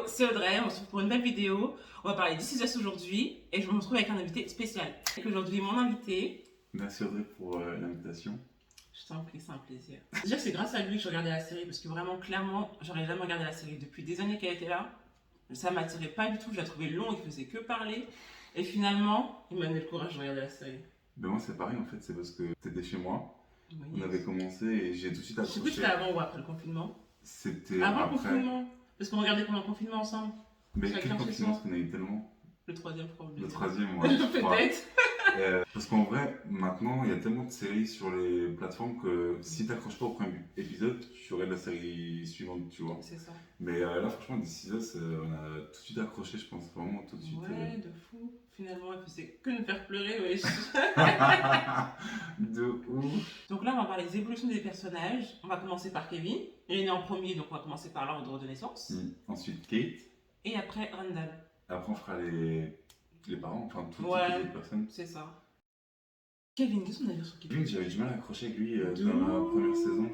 c'est Audrey, on se retrouve pour une nouvelle vidéo. On va parler This Is Us aujourd'hui et je me retrouve avec un invité spécial. Aujourd'hui, mon invité. Merci Audrey pour l'invitation. Je t'en prie, c'est un plaisir. Déjà, c'est grâce à lui que je regardais la série parce que vraiment, clairement, j'aurais jamais regardé la série depuis des années qu'elle était là. Ça m'attirait pas du tout, je la trouvais long, il faisait que parler. Et finalement, il m'a donné le courage de regarder la série. Ben moi c'est pareil en fait, c'est parce que t'étais chez moi, Oui. on avait commencé et j'ai tout de suite Je sais plus accroché. si c'était avant ou après le confinement. C'était Avant le après. confinement. Parce qu'on regardait pendant le confinement ensemble. Mais Chacun quel chez confinement soi. parce qu'on a eu tellement. Le troisième probablement. Le troisième, ouais, je crois. Peut-être. Parce qu'en vrai, maintenant il y a tellement de séries sur les plateformes que si t'accroches pas au premier épisode, tu aurais la série suivante, tu vois. C'est ça. Mais là franchement, This Is Us, on a tout de suite accroché, je pense, vraiment tout de suite. Ouais, de fou. Finalement, elle faisait que nous faire pleurer, wesh. De ouf. Donc là, on va parler des évolutions des personnages. On va commencer par Kevin. Il est né en premier, donc on va commencer par l'ordre de naissance. Ensuite Kate. Et après, Randall. Après on fera les parents, enfin toutes Ouais. les autres personnes. C'est ça. Kevin, qu'est-ce qu'on a dit sur Kevin? Kevin, j'avais du mal à accrocher avec lui De dans la ouf. première saison.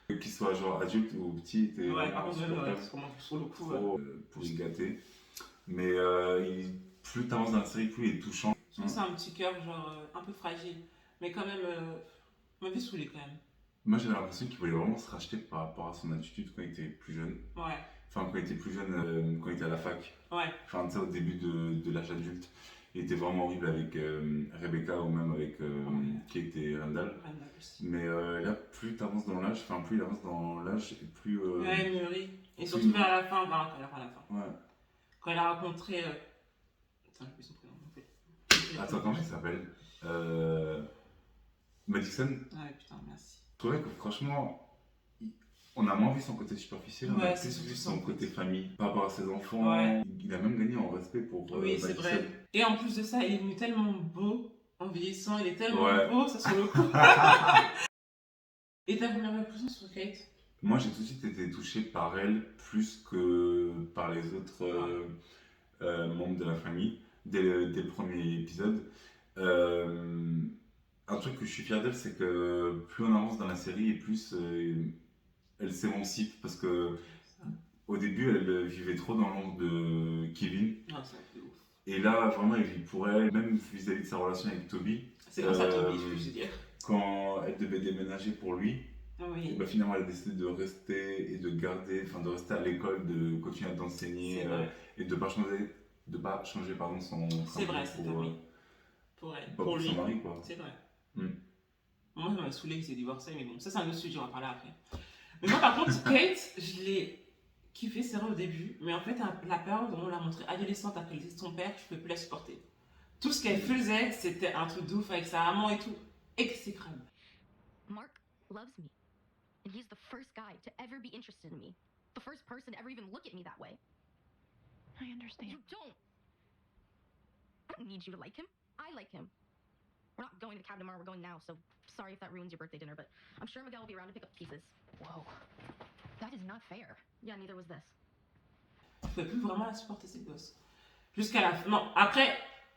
Qu'il soit genre adulte ou petit, était Ouais, par contre, insupportable. sur le coup. Trop pour y gâter. Mais plus t'avances dans la série, plus il est touchant. Je pense que c'est un petit cœur, genre, un peu fragile. Mais quand même, m'avait saoulé quand même. Moi j'avais l'impression qu'il voulait vraiment se racheter par rapport à son attitude quand il était plus jeune. Ouais. Enfin, quand il était plus jeune, quand il était à la fac. Ouais. Enfin, tu sais, au début de l'âge adulte. Il était vraiment horrible avec Rebecca ou même avec Kate et Randall. Randall aussi. Mais là, plus t'avances dans l'âge, enfin, plus il avance dans l'âge et plus. Ouais, il mûrit. Et surtout vers la fin, vers la fin. Ouais. Quand elle a rencontré. Attends, j'ai plus son prénom. Attends, comment il s'appelle Madison. Ouais, putain, merci. Je trouvais que franchement, on a moins vu son côté superficiel, on a Ouais, plus vu c'est son ça. côté famille. Par rapport à ses enfants, Ouais. il a même gagné en respect pour Oui, c'est Madison. vrai. Et en plus de ça, il est venu tellement beau en vieillissant, il est tellement Ouais. beau, ça sur le coup. Et ta première impression sur Kate? Moi, j'ai tout de suite été touché par elle plus que par les autres membres de la famille dès le premier épisode. Un truc que je suis fier d'elle, c'est que plus on avance dans la série et plus elle s'émancipe parce que au début, elle vivait trop dans l'ombre de Kevin. Ah, c'est ouf. Et là, vraiment, elle vit pour elle, même vis-à-vis de sa relation avec Toby. C'est grâce à Toby, je veux dire. Quand elle devait déménager pour lui, Oui. et bah, finalement, elle a décidé de rester et de garder, enfin de rester à l'école, de continuer à d'enseigner et de pas changer pardon, son. C'est vrai, c'est Toby. Pour elle, pour lui. Son mari, quoi. C'est vrai. Moi, ça m'a saoulé qu'il s'est divorcé, mais bon, ça c'est un autre sujet, on va parler après. Mais moi, par contre, Kate, je l'ai kiffé, c'est vrai au début, mais en fait, la période où on l'a montrée adolescente après le décès de son père, je ne peux plus la supporter. Tout ce qu'elle faisait, c'était un truc de ouf avec sa maman et tout, exécrable. Mark loves me, and he's the first guy to ever be interested in me. The first person to ever even look at me that way. I understand. You don't. I don't need you to like him. I like him. We're not going to the cab tomorrow, we're going now, so sorry if that ruins your birthday dinner, but I'm sure Miguel will be around to pick up the pieces. Whoa. That is not fair. Yeah, neither was this. Je ne pouvais plus vraiment la supporter, cette gosse. Jusqu'à la fin. Non, après,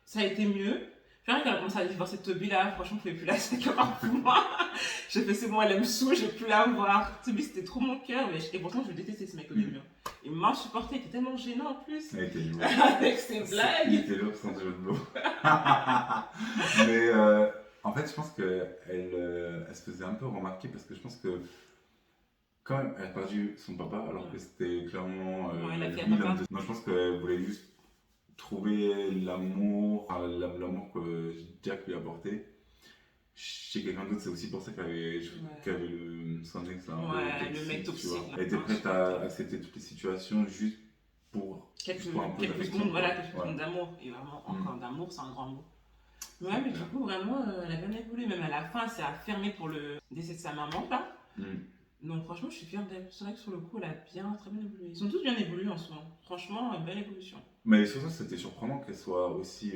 ça a été mieux. Je vois qu'elle a commencé à divorcer de Toby là, franchement, je ne pouvais plus la séparer pour moi. J'ai fait c'est bon, elle me saoule, je ne vais plus la voir. Toby, c'était trop mon cœur, et pourtant, je détestais ce mec au début. Il m'a supporté, il était tellement gênant en plus. Elle était lourde. Avec ses Il blagues. était lourd sans jeu de mots. Mais en fait, je pense qu'elle se faisait un peu remarquer parce que je pense que quand elle a perdu son papa, alors que c'était clairement la fille à lui, papa. l'homme de- Non, je pense qu'elle voulait juste trouver l'amour, enfin, l'amour que Jack lui apportait chez quelqu'un d'autre. C'est aussi pour ça qu'elle avait son ex là, un peu Ouais, le mec tu toxique, vois. là. Elle était prête à accepter toutes les situations juste pour Quelques un peu d'affection, secondes, voilà, quoi. quelques Ouais. secondes d'amour. Et vraiment, encore d'amour, c'est un grand mot. Ouais, mais du coup, vraiment, elle a bien évolué. Même à la fin, elle s'est affirmée pour le décès de sa maman, là. Donc, franchement, je suis fière d'elle. C'est vrai que sur le coup, elle a très bien évolué. Ils sont tous bien évolués en soi. Franchement, belle évolution. Mais surtout, c'était surprenant qu'elle soit aussi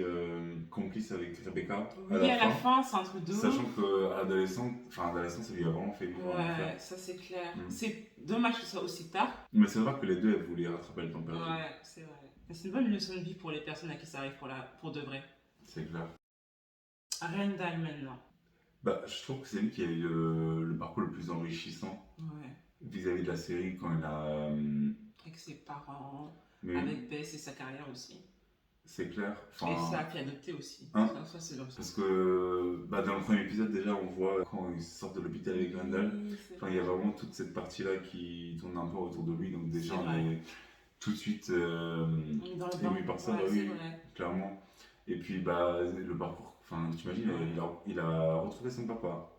complice avec Rebecca Oui, à la fin, c'est un truc de ouf. Sachant qu'à l'adolescence, ça lui a vraiment fait vivre un enfer. Ouais, ça c'est clair. C'est dommage que ce soit aussi tard. Mais c'est vrai que les deux, elles voulaient rattraper le temps perdu. Ouais, c'est vrai. Mais c'est une bonne leçon de vie pour les personnes à qui ça arrive pour de vrai. C'est clair. Randall maintenant. Bah, je trouve que c'est lui qui a eu le parcours le plus enrichissant Ouais. vis-à-vis de la série quand elle a. Avec ses parents. Mais oui, avec Bess et sa carrière aussi. c'est clair. Et Enfin, sa fille adoptée aussi. Hein Ça, c'est leur parce que bah, dans le premier épisode, déjà, on voit quand ils sortent de l'hôpital avec Randall. Oui, c'est Enfin, il y a vraiment toute cette partie-là qui tourne un peu autour de lui. Donc, déjà, C'est on vrai. est tout de suite On est dans le bain. ému par ça. Ouais, Bah c'est oui, vrai. clairement. Et puis, bah, le parcours, enfin, t'imagines, Ouais. il a retrouvé son papa.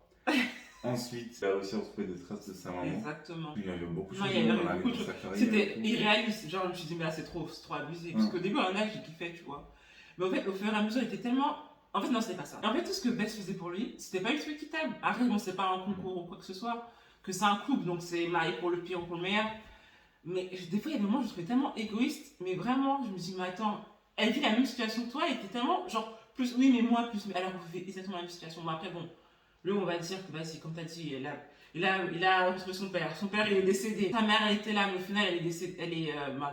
Ensuite, il a réussi à retrouver des traces de sa maman. Exactement. Il y a eu beaucoup de Non, choses il y a eu dans beaucoup de sa choses. carrière. C'était et tout. irréaliste. Genre, je me suis dit, mais là, c'est trop abusé. Parce qu'au début, un âge, j'ai kiffé, tu vois. Mais en fait, au fur et à mesure, il était tellement. En fait, non, c'était pas ça. En fait, tout ce que Bess faisait pour lui, c'était pas du tout équitable. Après, bon, c'est pas un concours ou quoi que ce soit, que c'est un couple, donc c'est marié pour le pire ou pour le meilleur. Mais des fois, il y a des moments où je le trouvais tellement égoïste. Mais vraiment, je me dis, mais attends, elle vit la même situation que toi, elle était tellement. Genre, plus, oui, mais moi, plus. Mais alors, vous vivez exactement la même situation. Bon, après, bon, lui, on va dire que, vas-y, comme t'as dit, il a retrouvé son père. Son père, il est décédé. Sa mère, elle était là, mais au final, elle est décédée.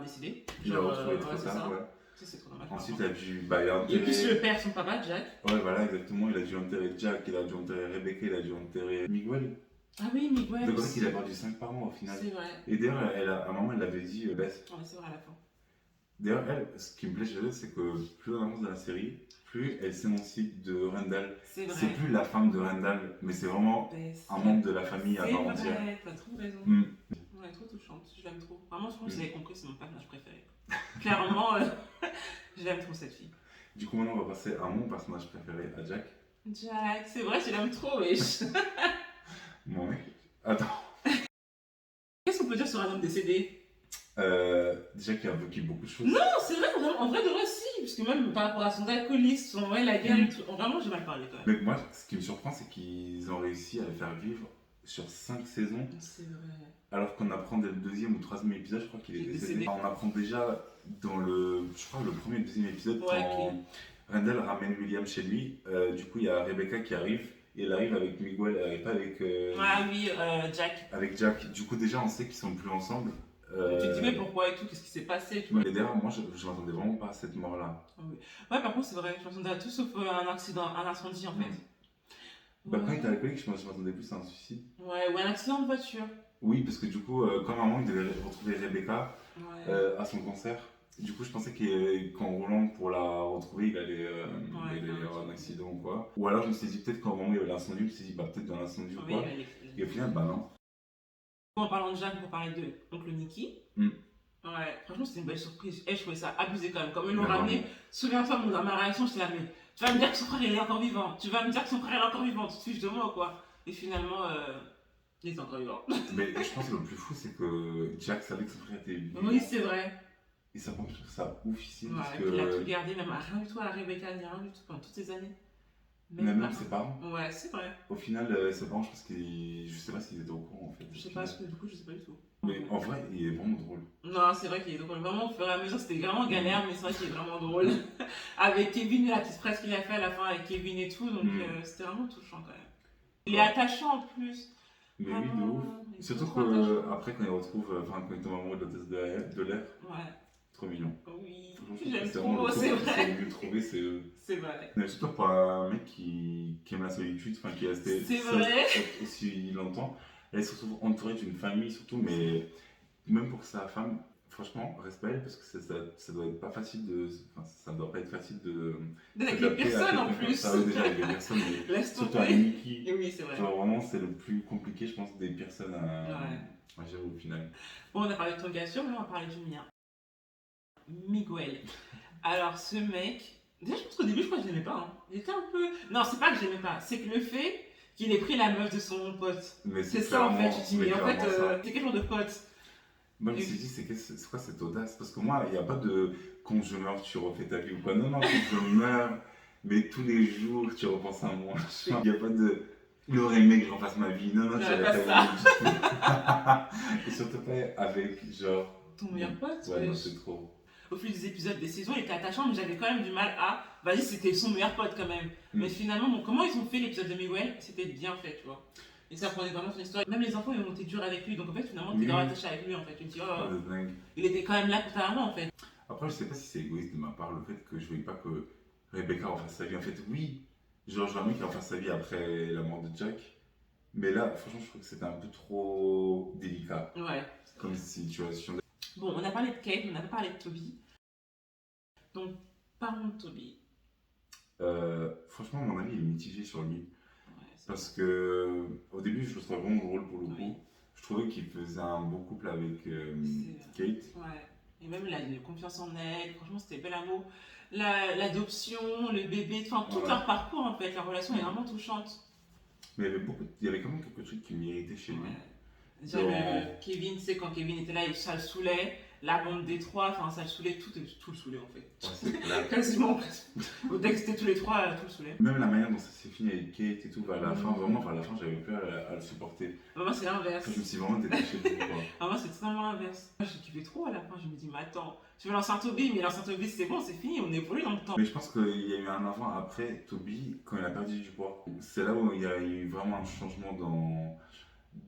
Décédée. Il a retrouvé ouais, trop c'est tard, ça. ouais. Ça, c'est trop dommage. Ensuite, il a dû. Bah, il a Et puis, enterré. le père, son papa, Jack. Ouais, voilà, exactement. Il a dû enterrer Jack, il a dû enterrer Rebecca, il a dû enterrer Miguel. Ah oui, Miguel. Donc, en aussi. fait, il a perdu 5 parents au final. C'est vrai. Et d'ailleurs, à un moment, elle l'avait dit, Bess. Ouais, c'est vrai à la fin. D'ailleurs, elle, ce qui me plaît chez elle, c'est que plus on avance dans la série, plus elle s'émancipe de Randall. C'est vrai. C'est plus la femme de Randall, mais c'est vraiment Bess. un membre de la famille à C'est part entière. vrai, t'as trop raison. Mm. Ouais, trop touchante, je l'aime trop. Vraiment, je pense que vous avez compris, c'est mon personnage préféré. Clairement, je l'aime trop cette fille. Du coup, maintenant, on va passer à mon personnage préféré, à Jack. Jack, c'est vrai, je l'aime trop, wesh. Mon mec. Attends. Qu'est-ce qu'on peut dire sur un homme décédé? Déjà qu'il a vécu beaucoup de choses. Non, c'est vrai, en vrai de vrai, si. Parce que même par rapport à son alcoolisme, son ouais, la guerre et tout. Vraiment, j'ai mal parlé quand même. Mais moi, ce qui me surprend, c'est qu'ils ont réussi à le faire vivre sur 5 saisons. C'est vrai. Alors qu'on apprend dès le deuxième ou troisième épisode, je crois qu'il est décédé. On apprend déjà dans le premier ou deuxième épisode, Ouais, quand Randall ramène William chez lui. Du coup, il y a Rebecca qui arrive. Et elle arrive avec Miguel, elle n'arrive pas avec, Ah oui, Jack. avec Jack. Du coup, déjà, on sait qu'ils sont plus ensemble. Tu te dis, mais pourquoi et tout, qu'est-ce qui s'est passé, tu vois. Mais d'ailleurs, moi, je m'attendais vraiment pas à cette mort-là. Ah oui. Ouais, par contre, c'est vrai, je m'attendais à tout sauf un accident, un incendie en fait. Bah, Ouais. quand il était alcoolique, je m'attendais plus à un suicide. Ouais, ou un accident de voiture. Oui, parce que du coup, comme à un moment, il devait retrouver Rebecca Ouais. à son concert. Du coup, je pensais qu'en roulant pour la retrouver, il allait avoir un accident ou quoi. Ou alors, je me suis dit, peut-être qu'au moment où il y avait l'incendie, je me suis dit, bah, peut-être dans l'incendie ou Oui, quoi. Et au final, bah non. En parlant de Jack, pour parler de Oncle Nicky. Mm. Ouais, franchement, c'était une belle surprise. Et je trouvais ça abusé quand même. Comme ils l'ont Mais ramené, vraiment. souviens-toi, dans ma réaction, j'étais là, mais tu vas me dire que son frère il est encore vivant. Tu vas me dire que son frère est encore vivant. Tu te fiches de moi ou quoi? Et finalement, il est encore vivant. Mais je pense que le plus fou, c'est que Jack savait que son frère était vivant. Oui, c'est vrai. Et ça, je trouve ça ouf ici. Ouais, Parce et puis il a tout que gardé, même à rien du tout à Rebecca, ni rien du tout pendant toutes ces années. même pas. ses parents, Ouais, c'est vrai. au final, ses parents, je pense je sais pas s'ils étaient au courant en fait. Je sais pas, parce que du coup, je sais pas du tout. Mais en vrai, il est vraiment drôle. Non, c'est vrai qu'il est drôle. Vraiment, au fur et à mesure, c'était vraiment galère, mais c'est vrai qu'il est vraiment drôle. Avec Kevin, la petite presse qu'il a fait à la fin avec Kevin et tout, donc c'était vraiment touchant quand même. Il est attachant en plus. Mais Ah oui, de non, ouf. il est Surtout trop attachant. qu'après, quand il retrouve, quand il tombe amoureux de l'hôtesse de l'air, Ouais, trop mignon. oui, Franchement, je trouve j'aime que vraiment trop, le c'est couple qui vrai. s'est mieux trouvé, c'est eux. C'est vrai. Mais surtout pour un mec qui aime la solitude, enfin qui est resté C'est seul vrai. aussi longtemps. Elle se retrouve entourée d'une famille surtout, mais même pour sa femme, franchement, respect elle, parce que ça doit être pas facile enfin, ça doit pas être facile de Avec les s'adapter à personnes en quelqu'un. plus. Ça va déjà avec les personnes, mais Laisse surtout à tomber. Nikki. Et oui, c'est vrai. Genre vraiment, c'est le plus compliqué, je pense, des personnes à gérer au final. Bon, on a parlé de ton gars sûr, maintenant on va parler du mien. Miguel. Alors, ce mec, déjà, je pense qu'au début, je crois que je l'aimais pas. Hein. Il était un peu. Non, c'est pas que je l'aimais pas, c'est que le fait qu'il ait pris la meuf de son pote. Mais C'est ça en fait, clairement- tu te dis, mais en fait, clairement ça. c'est quel genre de pote? Moi, je me suis dit, c'est quoi cette audace? Parce que moi, il n'y a pas de quand je meurs, tu refais ta vie ou quoi. Non, non, quand je meurs, mais tous les jours, tu repenses à moi. Il n'y a pas de. Il aurait aimé que je refasse ma vie. Non, non, tu Ouais, n'aurais pas pas aimé du tout. Et surtout pas avec, genre. Ton meilleur pote? Ouais, non, wesh. c'est trop. Au fil des épisodes, des saisons, il était attachant, mais j'avais quand même du mal à. Vas-y, c'était son meilleur pote quand même. Mais finalement, bon, comment ils ont fait l'épisode de Miguel, c'était bien fait, tu vois. Et ça prenait vraiment son histoire. Même les enfants, ils ont été durs avec lui. Donc en fait, finalement, t'es Oui. grave attaché avec lui en fait. Tu te dis, Pas oh, de dingue. il était quand même là pour ta maman en fait. Après, je sais pas si c'est égoïste de ma part, le fait que je voyais pas que Rebecca refasse sa vie. En fait, oui, genre, j'aurais aimé qu'elle refasse sa vie après la mort de Jack. Mais là, franchement, je trouve que c'était un peu trop délicat Ouais. comme situation. Bon, on a parlé de Kate, mais on n'a pas parlé de Toby. Donc, parlons de Toby. Franchement, mon avis est mitigé sur lui. Ouais, c'est Parce que au début, je le trouvais vraiment drôle pour le coup. Oui. Je trouvais qu'il faisait un beau couple avec C'est- Kate. Ouais. Et même il a eu confiance en elle, franchement c'était bel amour. L'adoption, le bébé, enfin tout Ouais. leur parcours en fait, leur relation est vraiment touchante. Mais il y avait quand même quelques trucs qui m'irritaient chez lui. Ouais. Déjà Dans- Kevin, tu sais quand Kevin était là, ça le saoulait, la bande des trois, enfin ça le saoulait, tout le saoulait en fait. Ouais, c'est clair. Quasiment. Dès que c'était tous les trois, tout le saoulait. Même la manière dont ça s'est fini avec Kate et tout, vers la fin, Mhm. vraiment, vers la fin, j'avais plus à le supporter. Moi c'est l'inverse. Après, je me suis vraiment détaché de lui, quoi. Moi c'est totalement l'inverse. Moi j'ai kiffé trop à la fin, je me dis mais attends, tu veux lancer un Toby, mais lancer un Toby c'est bon, c'est fini, on évolue dans le temps. Mais je pense qu'il y a eu un avant-après Toby quand il a perdu du poids. C'est là où il y a eu vraiment un changement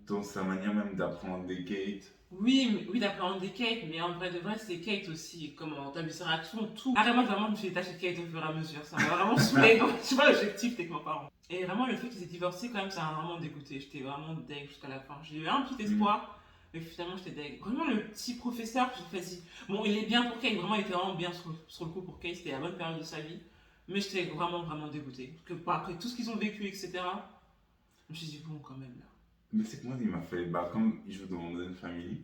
dans sa manière même d'apprendre des Kate. Oui, d'appréhender des Kate, mais en vrai de vrai, c'est Kate aussi. Comment t'as vu ses réactions, tout. Ah, vraiment, je me suis détachée de Kate au fur et à mesure. Ça m'a vraiment saoulée. Donc, je suis pas l'objectif, t'es que mes parents. Et vraiment, le fait qu'ils aient divorcé, quand même, ça m'a vraiment dégoûté. J'étais vraiment deg jusqu'à la fin. J'ai eu un petit espoir, mais finalement, j'étais deg. Vraiment, le petit professeur que j'ai fait, bon, il est bien pour Kate. Vraiment, il était vraiment bien sur le coup pour Kate. C'était la bonne période de sa vie. Mais j'étais vraiment dégoûtée. Parce que, après tout ce qu'ils ont vécu, etc., je me suis dit, bon, quand même, là. Mais c'est que moi, il m'a fait, comme il joue dans Modern Family,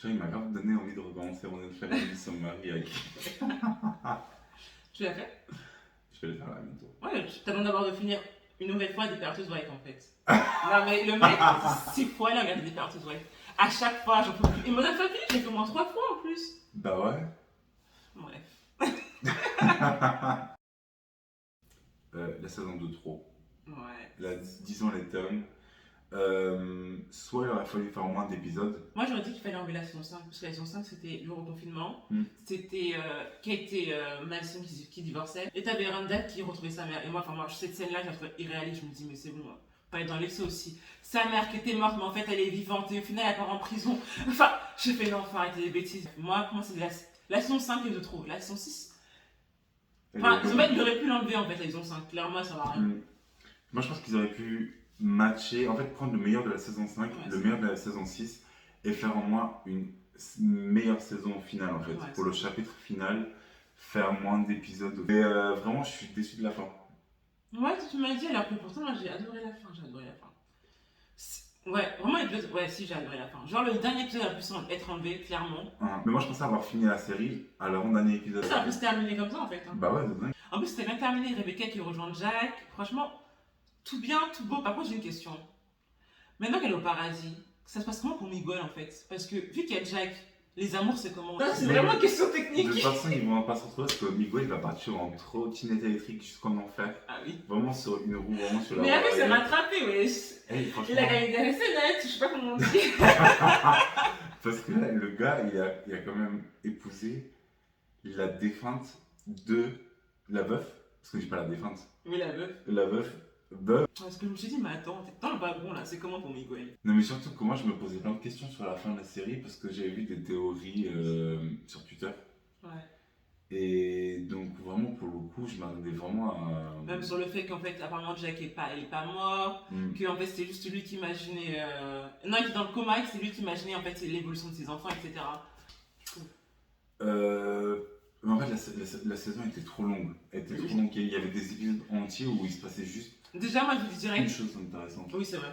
genre, il m'a grave donné envie de recommencer Modern Family sans me marier avec. Tu l'as fait? Je vais le faire là bientôt. Ouais, t'attends d'abord de finir une nouvelle fois Desperate Housewives en fait. Non mais le mec, 6 fois il a regardé Desperate Housewives. À chaque fois, j'en peux plus. Et Modern Family, j'ai fait au moins 3 fois en plus. Bah ouais. Bref. La saison 2 trop. Ouais. Disons les termes. Soit il aurait fallu faire moins d'épisodes. Moi j'aurais dit qu'il fallait enlever la saison 5, parce que la saison 5 c'était le reconfinement. C'était Kate et Madison qui divorçaient. Et t'avais Randall qui retrouvait sa mère. Et moi, cette scène-là, je la trouvais irréaliste. Je me dis, mais c'est bon, pas être dans l'excès aussi. Sa mère qui était morte, mais en fait elle est vivante et au final elle part en prison. Enfin, j'ai fait non, faut arrêter des bêtises. Moi, pour moi, c'est la saison 5 est de trop. La saison 6. Enfin, ils auraient pu l'enlever en fait, la saison 5. Clairement, ça va rien. Moi, je pense qu'ils auraient pu matcher, en fait, prendre le meilleur de la saison 5, Ouais, le meilleur de la saison 6 et faire en moins une meilleure saison finale en fait. Ouais, pour le chapitre final, faire moins d'épisodes. Et vraiment, je suis déçu de la fin. Ouais, tu m'as dit, alors que pourtant, moi, j'ai adoré la fin. Ouais, vraiment, ouais, si, j'ai adoré la fin. Genre, le dernier épisode a pu être enlevé, clairement. Mais moi, je pensais avoir fini la série à l'avant-dernier épisode. Ça a pu se terminer comme ça, en fait. Bah ouais, c'est dingue. En plus, c'était bien terminé. Rebecca qui rejoint Jack. Franchement, tout bien, tout beau. Par contre, j'ai une question. Maintenant qu'elle est au paradis, ça se passe comment pour Miguel, en fait? Parce que, vu qu'il y a Jack, les amours, c'est comment? Ça, c'est vraiment une question technique. De toute façon, ils vont pas se retrouver parce que Miguel il va partir en trottinette électrique jusqu'en enfer. Ah oui. Vraiment sur une roue, vraiment sur la Mais roue. après, c'est rattrapé, wesh. Hey, franchement, Il a gagné des recettes, je sais pas comment on dit. parce que là, le gars, il a quand même épousé la défunte de la veuve. Parce que je dis pas la défunte. Mais la meuf. La veuve. Parce que je me suis dit, mais attends, t'es dans le wagon là, c'est comment pour Miguel? Non, mais surtout que moi, je me posais plein de questions sur la fin de la série parce que j'avais vu des théories sur Twitter. Ouais. Et donc, vraiment, pour le coup, je m'attendais vraiment à. Même sur le fait qu'en fait, apparemment, Jack est pas mort, qu'en fait, c'est juste lui qui imaginait. Non, il était dans le coma, et que c'est lui qui imaginait en fait l'évolution de ses enfants, etc. Mais en fait, la saison était trop longue. Elle était trop longue. Il y avait des épisodes entiers où il se passait juste Déjà, moi, je vous dis une direct. chose intéressante. Oui, c'est vrai.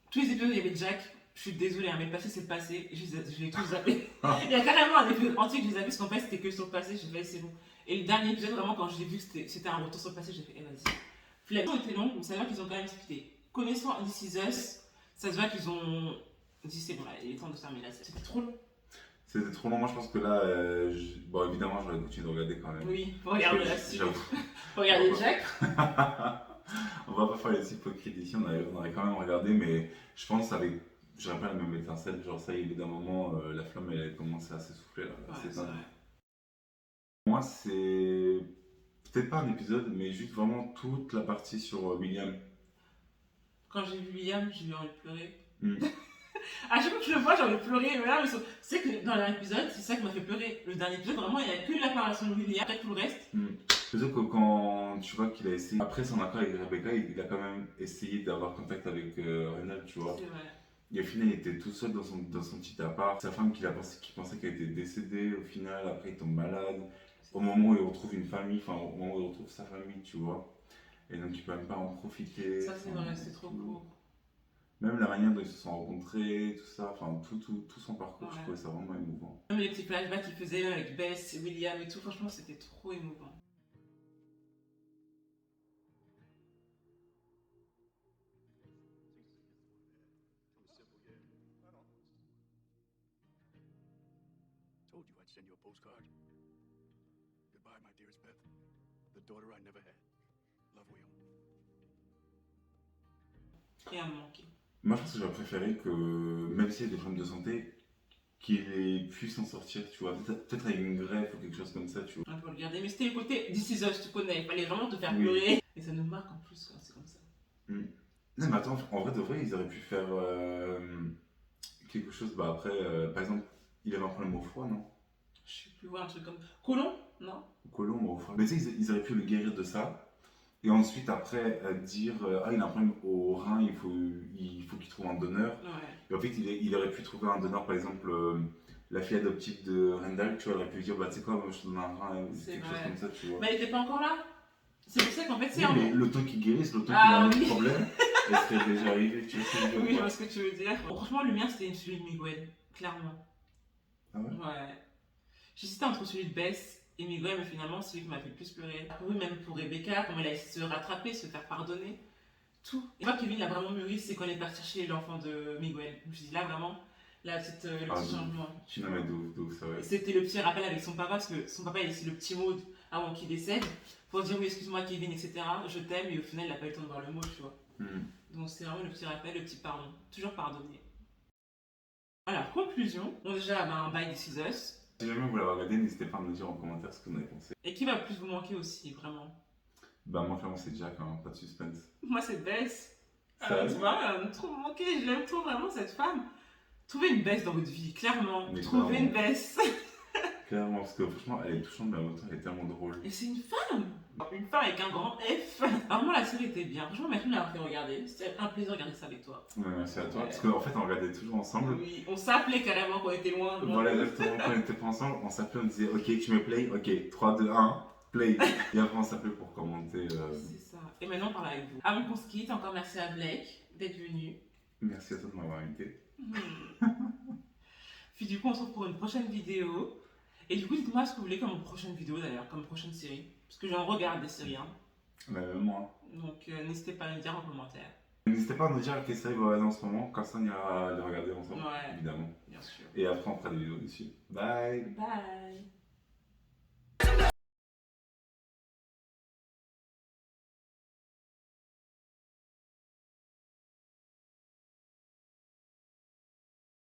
Tous les épisodes, il y avait Jack. Je suis désolée, hein, mais le passé, c'est le passé. Je l'ai tous zappé. Il y a carrément un épisode entier que j'ai zappé parce qu'en fait, c'était que sur le passé. J'ai fait, c'est bon. Et le dernier épisode, vraiment, quand j'ai vu que c'était un retour sur le passé, j'ai fait, vas-y. La saison était longue, mais ça veut dire qu'ils ont quand même splitté. Connaissant This Is Us, ça se voit qu'ils ont dit, c'est bon, là, il est temps de terminer la série. C'était trop long. C'était trop long. Moi, je pense que là, bon, évidemment, j'aurais continué de regarder quand même. Oui, faut regarder la suite. J'avoue. Faut regarder Jack. On va pas faire les hypocrites ici, on aurait quand même regardé, mais je pense avec. J'aurais pas la même étincelle, genre ça, il est d'un moment, la flamme elle a commencé à s'essouffler là. Ouais, c'est c'est dingue. vrai. Moi, c'est peut-être pas un épisode, mais juste vraiment toute la partie sur William. Quand j'ai vu William, j'ai eu envie de pleurer. Mm. À chaque fois que je le vois, j'ai envie de pleurer. Mais là, c'est que dans l'épisode, c'est ça qui m'a fait pleurer. Le dernier épisode, vraiment, il n'y a que l'apparition de William, après tout le reste. Surtout que quand tu vois qu'il a essayé, après son accord avec Rebecca, il a quand même essayé d'avoir contact avec Randall, tu vois. C'est vrai. Et au final, il était tout seul dans son petit appart. Sa femme qui pensait qu'elle était décédée, au final, après, il tombe malade. Au moment où il retrouve une famille, enfin, au moment où il retrouve sa famille, tu vois. Et donc, il peut même pas en profiter. Ça, c'est Enfin, vrai, c'est trop tout. court. Même la manière dont ils se sont rencontrés, tout ça, enfin, tout son parcours, je Ouais. trouvais ça vraiment émouvant. Même les petits flashbacks qu'il faisait avec Bess, William et tout, franchement, c'était trop émouvant. Told you I'd send you a postcard. Goodbye, my dearest Beth. The daughter I never had. Love, William. Et à me manquer. Moi, je pense que j'aurais préféré que, même s'il y a des problèmes de santé, qu'il ait pu s'en sortir, tu vois. Peut-être avec une greffe ou quelque chose comme ça, tu vois. On peut le regarder, mais c'était le côté This Is Us, tu connais, il fallait vraiment te faire Oui. pleurer. Et ça nous marque en plus quand c'est comme ça. Non, mais attends, en vrai de vrai, ils auraient pu faire quelque chose, bah après, par exemple, il avait un problème au foie, non? Je sais plus, voir un truc comme. Colon. Non. Au côlon ou au foie. Mais tu sais, ils auraient pu le guérir de ça. Et ensuite, après, dire ah, il a un problème au rein, il faut qu'il trouve un donneur. Ouais. Et en fait, il aurait pu trouver un donneur, par exemple, la fille adoptive de Randall, tu vois, elle aurait pu lui dire bah, tu sais quoi, moi je te donne un rein, C'est quelque vrai. chose comme ça, tu vois. Mais elle était pas encore là. C'est pour ça qu'en fait, c'est Oui, un. mais le temps qu'il guérisse, le temps Ah, qu'il a oui. un autre problème, elle serait déjà arrivée, tu vois ce que je veux Oui, je dire. vois ce que tu veux dire. Bon, franchement, le mien, c'était celui de Miguel, clairement. Ah ouais? Ouais. J'hésitais entre celui de Bess et Miguel, mais finalement, celui qui m'a fait le plus pleurer. Oui, même pour Rebecca, comment elle a essayé de se rattraper, se faire pardonner. Tout. Et moi, Kevin a vraiment mûri, c'est quand elle est partie chercher l'enfant de Miguel. Je me suis dit, là, vraiment, là, le Ah, petit changement. Non, mais de ouf, ça va. Et c'était le petit rappel avec son papa, parce que son papa, il a laissé le petit mot avant qu'il décède, pour dire, oui, excuse-moi, Kevin, etc. Je t'aime, et au final, il n'a pas eu le temps de voir le mot, tu vois. Donc, c'est vraiment le petit rappel, le petit pardon. Toujours pardonner. Alors, conclusion. Bon, déjà, un bail This Is Us. Si jamais vous l'avez regardé, n'hésitez pas à me dire en commentaire ce que vous en avez pensé. Et qui va plus vous manquer aussi, vraiment? Bah, moi, clairement, c'est Jack, hein, pas de suspense. Moi, c'est Bess. Ça Tu vois, elle me trop manqué, je l'aime trop vraiment, cette femme. Trouvez une Bess dans votre vie, clairement. Mais Trouvez clairement. une Bess. Clairement, parce que franchement, elle est touchante, mais en même temps, elle est tellement drôle. Et c'est une femme. Une femme avec un grand F. Alors, moi, la série était bien. Franchement, merci de l'avoir fait regarder. C'était un plaisir de regarder ça avec toi. Ouais, merci à toi. Ouais. Parce qu'en fait, on regardait toujours ensemble. Oui, on s'appelait carrément quand on était loin. Voilà, exactement. Quand on était pas ensemble, on s'appelait, on disait ok, tu me play, ok, 3, 2, 1, play. Et après, on s'appelait pour commenter. C'est ça. Et maintenant, on parle avec vous. Avant qu'on se quitte, encore merci à Blake d'être venu. Merci à toi de m'avoir invité. Puis du coup, on se retrouve pour une prochaine vidéo. Et du coup, dites-moi ce que vous voulez comme prochaine vidéo d'ailleurs, comme prochaine série. Parce que j'en regarde des séries. Hein. Bah, même moi. Donc n'hésitez pas à me dire en commentaire. N'hésitez pas à nous dire quelle série vous regardez en ce moment, comme ça on ira les regarder ensemble, Ouais. évidemment. Bien sûr. Et après, on fera des vidéos dessus. Bye! Bye.